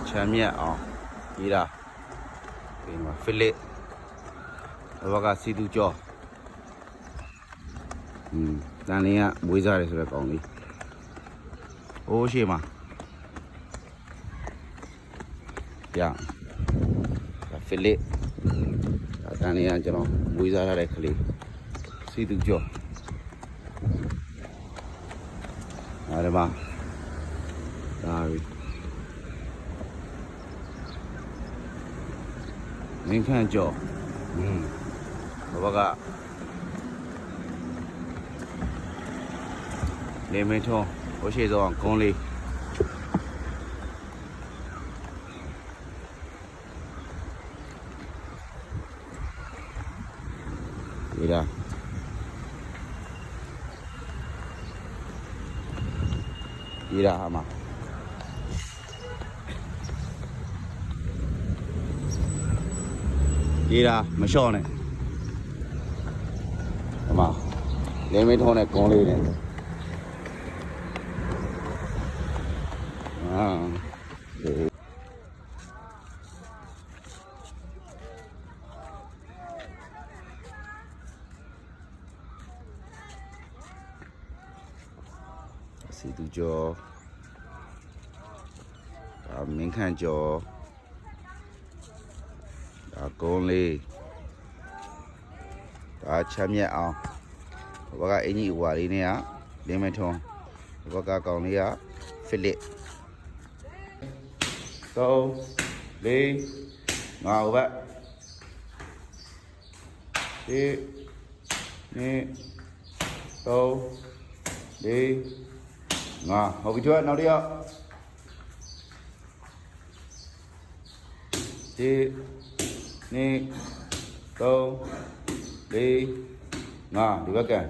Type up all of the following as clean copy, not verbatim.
ချမ်းမြတ်အောင်ရေးတာဒီမှာဖိလစ်ဘောကစီတူကျော်တန်လင်းကမွေးစားတယ်ဆိုတဲ့ကောင်လေးအိုးရှိမှာရဖိလစ်တန်လင်းကကျွန်တော်မွေးစားထားတဲ့ကလေးစီတူကျော်အဲ့ဒါမှဒါပြီမင်းခန့်ကျော်ဘောကနေမင်းထုံးဟိုရှိစောင်းကုန်းလေးဒီလားဒီလားအမဒီလားမလျှော့နဲ့အမနေမင်းထုံးနဲ့ကုန်းလေးနဲ့စီတူကျော်မင်းခန့်ကျော်ကုန်းလေးချမ်းမြတ်အောင်ဘကအင်ကြီးဝါလေးနဲ့လင်းမထုံးဘကကောင်လေးကဖိလစ်3 4 5ဘတ်1 2 3 4 5ဟုတ်ပြီကျွတ်နောက်တစ်ယောက်1 2 3 4 5ဒီဘက်က1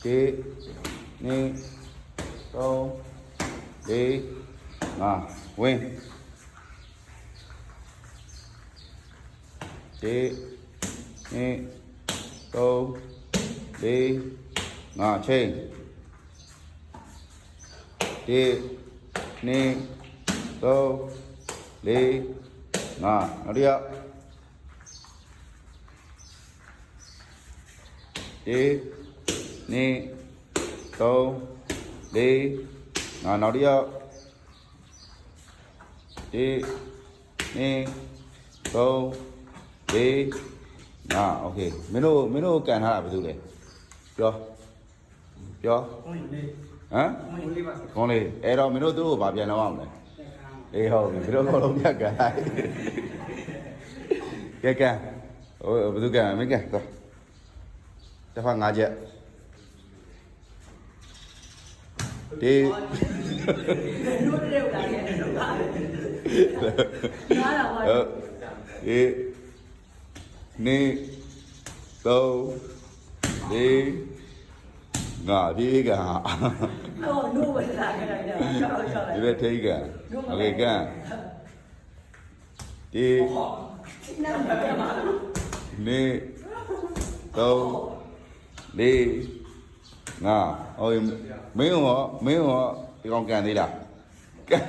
2 3 4 5ဝင်း1 2 3 4 5ချိန်1 2 3 4 5နောက်တစ်ယောက်1 2 3 4 5နောက်တစ်ယောက်1 2 3 4 5โอเคမင်းတို့ကန်ထားတာဘယ်သူလဲပြောဟမ်ခေါင်းလေးအဲ့တော့မင်းတို့သူ့ကိုဗာပြန်တော့အောင်လဲအေးဟုတ်ပြီမင်းတို့ခေါ်လုံးပြကန်ကဲကန်ဟိုဘယ်သူကန်မင်းကန်တော့တစ်ဖက်5ချက်ဒီတို့တဲ့လာရဲ့တော့ပါနားတော့ပါအေးနေတော့ဒီငါပြေးကန်နိုးဝလာခဲ့တာဒီပဲထိတ်ကန်โอเคကန်ဒီနေတော့ဒီငါဟိုမင်းဟောဒီကောင်ကန်သေးလားကန်